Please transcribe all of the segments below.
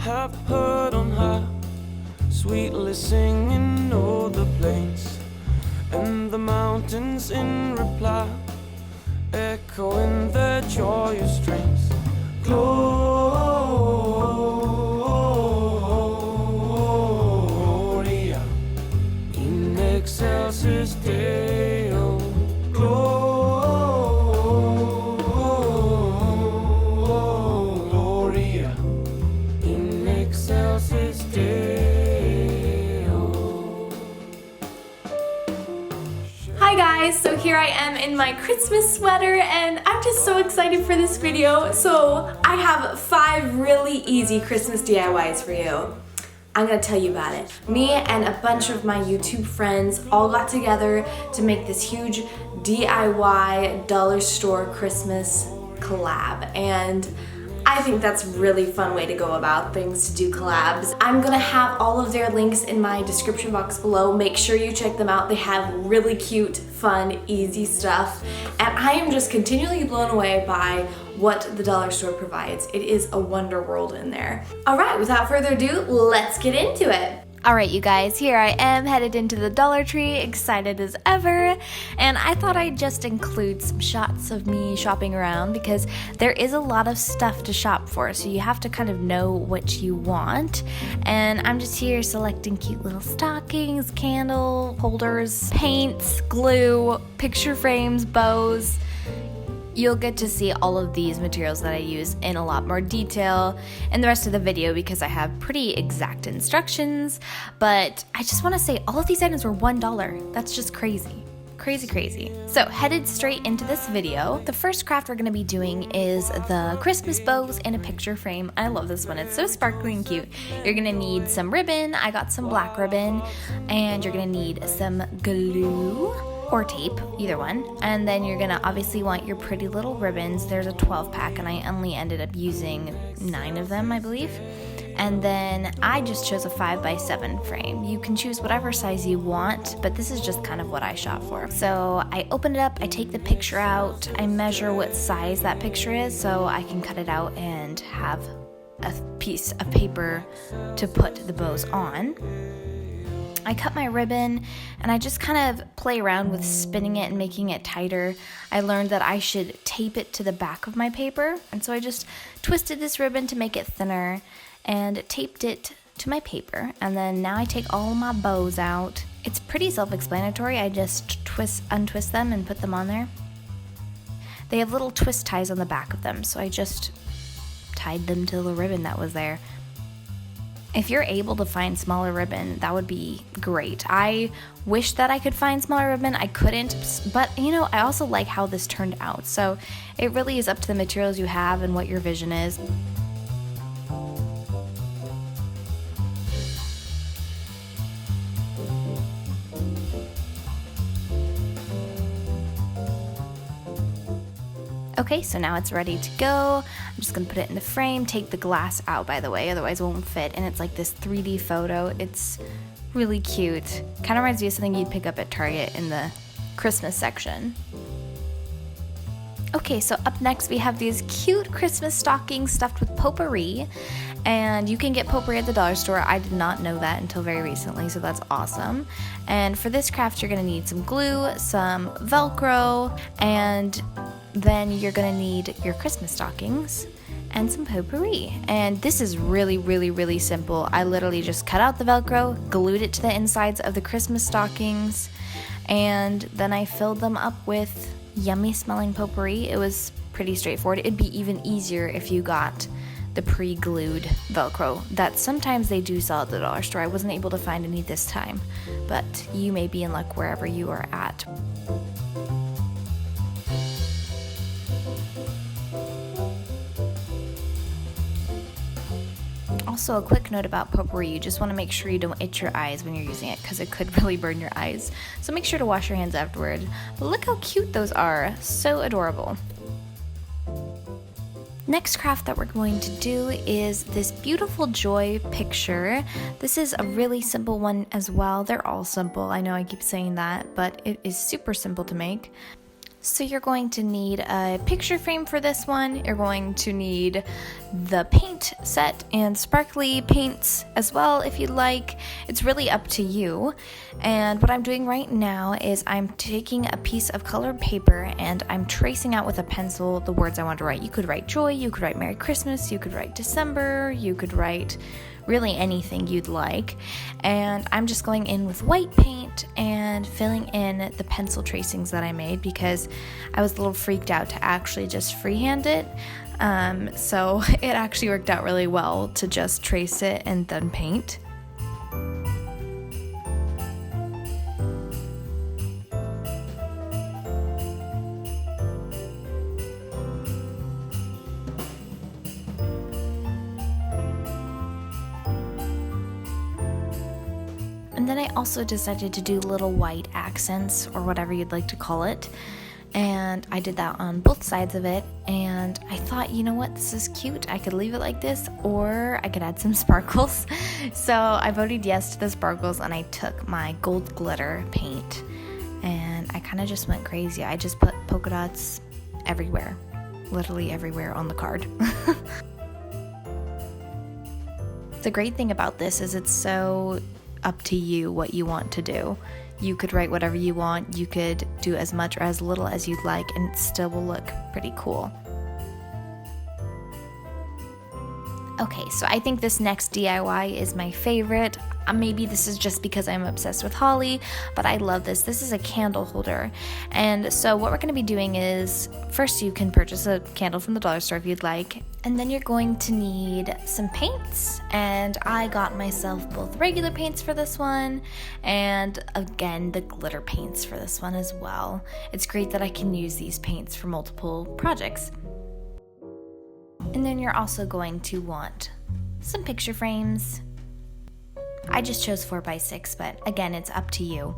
have heard on high, sweetly singing o'er the plains and the mountains in reply, echoing their joyous strains. Gloria in excelsis Deo. Gloria in excelsis Deo. Hi guys, so here I am in my Christmas sweater and I'm just so excited for this video. So I have 5 really easy Christmas DIYs for you. I'm gonna tell you about it. Me and a bunch of my YouTube friends all got together to make this huge DIY dollar store Christmas collab, and I think that's a really fun way to go about things, to do collabs. I'm gonna have all of their links in my description box below. Make sure you check them out. They have really cute, fun, easy stuff. And I am just continually blown away by what the dollar store provides. It is a wonder world in there. All right, without further ado, let's get into it. Alright you guys, here I am headed into the Dollar Tree, excited as ever, and I thought I'd just include some shots of me shopping around because there is a lot of stuff to shop for, so you have to kind of know what you want. And I'm just here selecting cute little stockings, candle holders, paints, glue, picture frames, bows. You'll get to see all of these materials that I use in a lot more detail in the rest of the video because I have pretty exact instructions, but I just want to say all of these items were $1. That's just crazy. Crazy. So headed straight into this video. The first craft we're going to be doing is the Christmas bows in a picture frame. I love this one. It's so sparkly and cute. You're going to need some ribbon. I got some black ribbon, and you're going to need some glue or tape, either one. And then you're gonna obviously want your pretty little ribbons. There's a 12 pack and I only ended up using 9 of them, I believe. And then I just chose a 5x7 frame. You can choose whatever size you want, but this is just kind of what I shot for. So I open it up, I take the picture out, I measure what size that picture is so I can cut it out and have a piece of paper to put the bows on. I cut my ribbon and I just kind of play around with spinning it and making it tighter. I learned that I should tape it to the back of my paper, and so I just twisted this ribbon to make it thinner and taped it to my paper. And then now I take all my bows out. It's pretty self-explanatory. I just untwist them and put them on there. They have little twist ties on the back of them, so I just tied them to the ribbon that was there. If you're able to find smaller ribbon, that would be great. I wish that I could find smaller ribbon. I couldn't, but you know, I also like how this turned out. So it really is up to the materials you have and what your vision is. Okay, so now it's ready to go. I'm just gonna put it in the frame, take the glass out, by the way, otherwise it won't fit. And it's like this 3D photo. It's really cute. Kind of reminds me of something you'd pick up at Target in the Christmas section. Okay, so up next we have these cute Christmas stockings stuffed with potpourri. And you can get potpourri at the dollar store. I did not know that until very recently, so that's awesome. And for this craft, you're gonna need some glue, some Velcro, and then you're gonna need your Christmas stockings and some potpourri. And this is really simple. I literally just cut out the Velcro, glued it to the insides of the Christmas stockings, and then I filled them up with yummy smelling potpourri. It was pretty straightforward. It'd be even easier if you got the pre-glued Velcro that sometimes they do sell at the dollar store. I wasn't able to find any this time, but you may be in luck wherever you are at. Also, a quick note about potpourri, you just want to make sure you don't itch your eyes when you're using it because it could really burn your eyes. So make sure to wash your hands afterward. But look how cute those are, so adorable. Next craft that we're going to do is this beautiful joy picture. This is a really simple one as well. They're all simple. I know I keep saying that, but it is super simple to make. So you're going to need a picture frame for this one. You're going to need the paint set and sparkly paints as well if you'd like. It's really up to you. And what I'm doing right now is I'm taking a piece of colored paper and I'm tracing out with a pencil the words I want to write. You could write joy, you could write Merry Christmas, you could write December, you could write really anything you'd like. And I'm just going in with white paint and filling in the pencil tracings that I made because I was a little freaked out to actually just freehand it. So it actually worked out really well to just trace it and then paint. And then I also decided to do little white accents or whatever you'd like to call it. And I did that on both sides of it. And I thought, you know what, this is cute. I could leave it like this or I could add some sparkles. So I voted yes to the sparkles and I took my gold glitter paint and I kind of just went crazy. I just put polka dots everywhere, literally everywhere on the card. The great thing about this is it's so up to you what you want to do. You could write whatever you want, you could do as much or as little as you'd like, and it still will look pretty cool. Okay, so I think this next DIY is my favorite. Maybe this is just because I'm obsessed with holly, but I love this. This is a candle holder. And so what we're going to be doing is, first you can purchase a candle from the dollar store if you'd like, and then you're going to need some paints. And I got myself both regular paints for this one, and again, the glitter paints for this one as well. It's great that I can use these paints for multiple projects. And then you're also going to want some picture frames. I just chose 4x6, but again, it's up to you.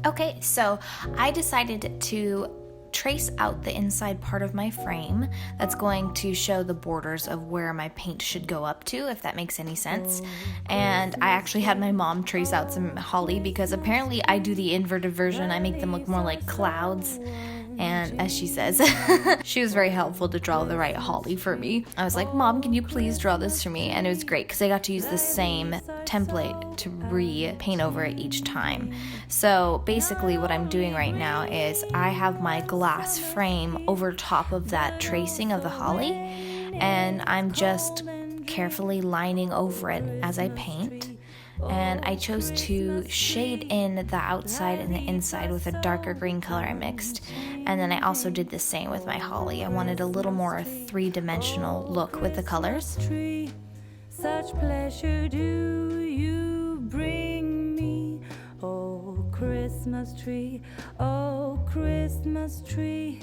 Okay, so I decided to trace out the inside part of my frame that's going to show the borders of where my paint should go up to, if that makes any sense. And I actually had my mom trace out some holly because apparently I do the inverted version. I make them look more like clouds. And as she says, she was very helpful to draw the right holly for me. I was like, Mom, can you please draw this for me? And it was great because I got to use the same template to repaint over it each time. So basically what I'm doing right now is I have my glass frame over top of that tracing of the holly, and I'm just carefully lining over it as I paint. And I chose to shade in the outside and the inside with a darker green color I mixed. And then I also did the same with my holly. I wanted a little more three-dimensional look with the colors. Such pleasure do you bring me, oh Christmas tree, oh Christmas tree.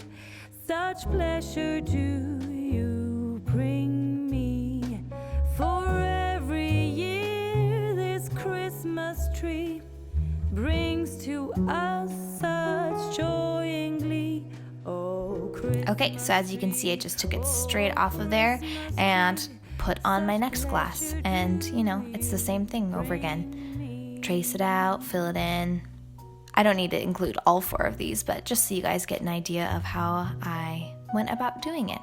Such pleasure do you bring me, for every year this Christmas tree brings to us such joy and glee. Oh, okay, so as you can see, I just took it straight off of there and put on my next glass. And, you know, it's the same thing over again. Trace it out, fill it in. I don't need to include all 4 of these, but just so you guys get an idea of how I went about doing it.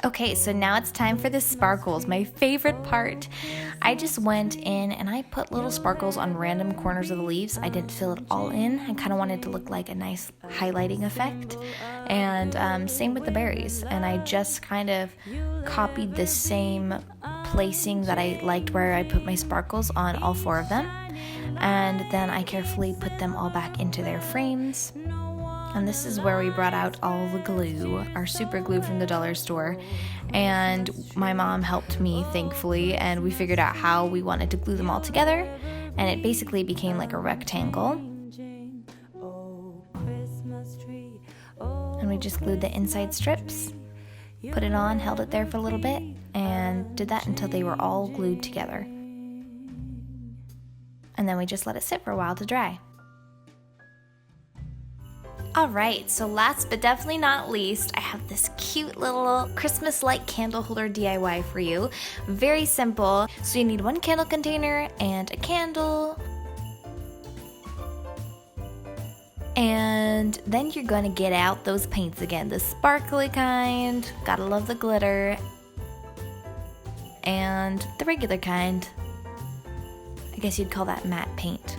Okay, so now it's time for the sparkles, my favorite part. I just went in and I put little sparkles on random corners of the leaves. I didn't fill it all in. I kind of wanted to look like a nice highlighting effect. And same with the berries. And I just kind of copied the same placing that I liked where I put my sparkles on all 4 of them. And then I carefully put them all back into their frames. And this is where we brought out all the glue, our super glue from the dollar store. And my mom helped me, thankfully, and we figured out how we wanted to glue them all together. And it basically became like a rectangle. And we just glued the inside strips, put it on, held it there for a little bit, and did that until they were all glued together. And then we just let it sit for a while to dry. Alright, so last but definitely not least, I have this cute little Christmas light candle holder DIY for you. Very simple. So you need one candle container and a candle. And then you're going to get out those paints again, the sparkly kind, gotta love the glitter, and the regular kind. I guess you'd call that matte paint.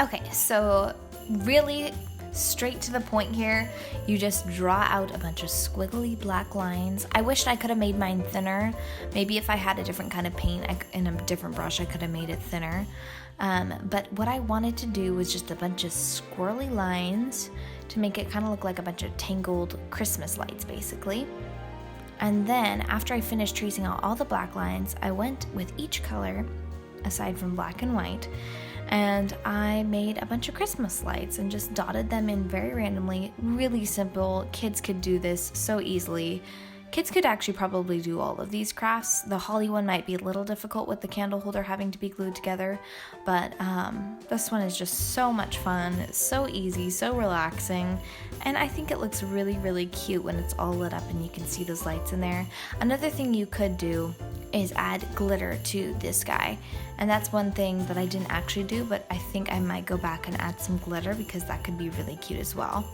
Okay, so really straight to the point here, you just draw out a bunch of squiggly black lines. I wished I could have made mine thinner. Maybe if I had a different kind of paint and a different brush, I could have made it thinner. But what I wanted to do was just a bunch of squirrely lines to make it kind of look like a bunch of tangled Christmas lights, basically. And then after I finished tracing out all the black lines, I went with each color, aside from black and white, and I made a bunch of Christmas lights and just dotted them in very randomly. Really simple. Kids could do this so easily. Kids could actually probably do all of these crafts. The holly one might be a little difficult with the candle holder having to be glued together, but this one is just so much fun, so easy, so relaxing, and I think it looks really, really cute when it's all lit up and you can see those lights in there. Another thing you could do is add glitter to this guy, and that's one thing that I didn't actually do, but I think I might go back and add some glitter because that could be really cute as well.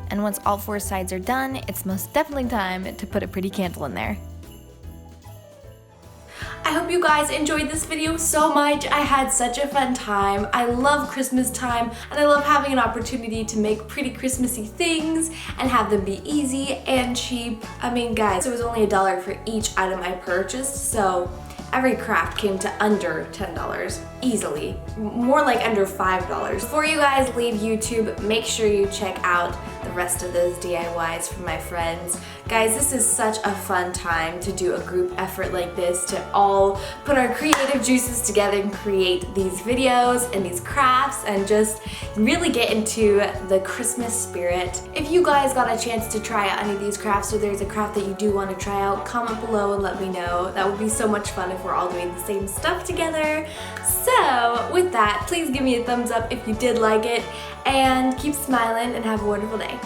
And once all four sides are done, it's most definitely time to put a pretty candle in there. I hope you guys enjoyed this video so much. I had such a fun time. I love Christmas time, and I love having an opportunity to make pretty Christmassy things and have them be easy and cheap. I mean, guys, it was only $1 for each item I purchased, so every craft came to under $10 easily, more like under $5. Before you guys leave YouTube, make sure you check out the rest of those DIYs from my friends. Guys, this is such a fun time to do a group effort like this, to all put our creative juices together and create these videos and these crafts and just really get into the Christmas spirit. If you guys got a chance to try out any of these crafts, or there's a craft that you do want to try out, comment below and let me know. That would be so much fun if we're all doing the same stuff together. So with that, please give me a thumbs up if you did like it, and keep smiling and have a wonderful day.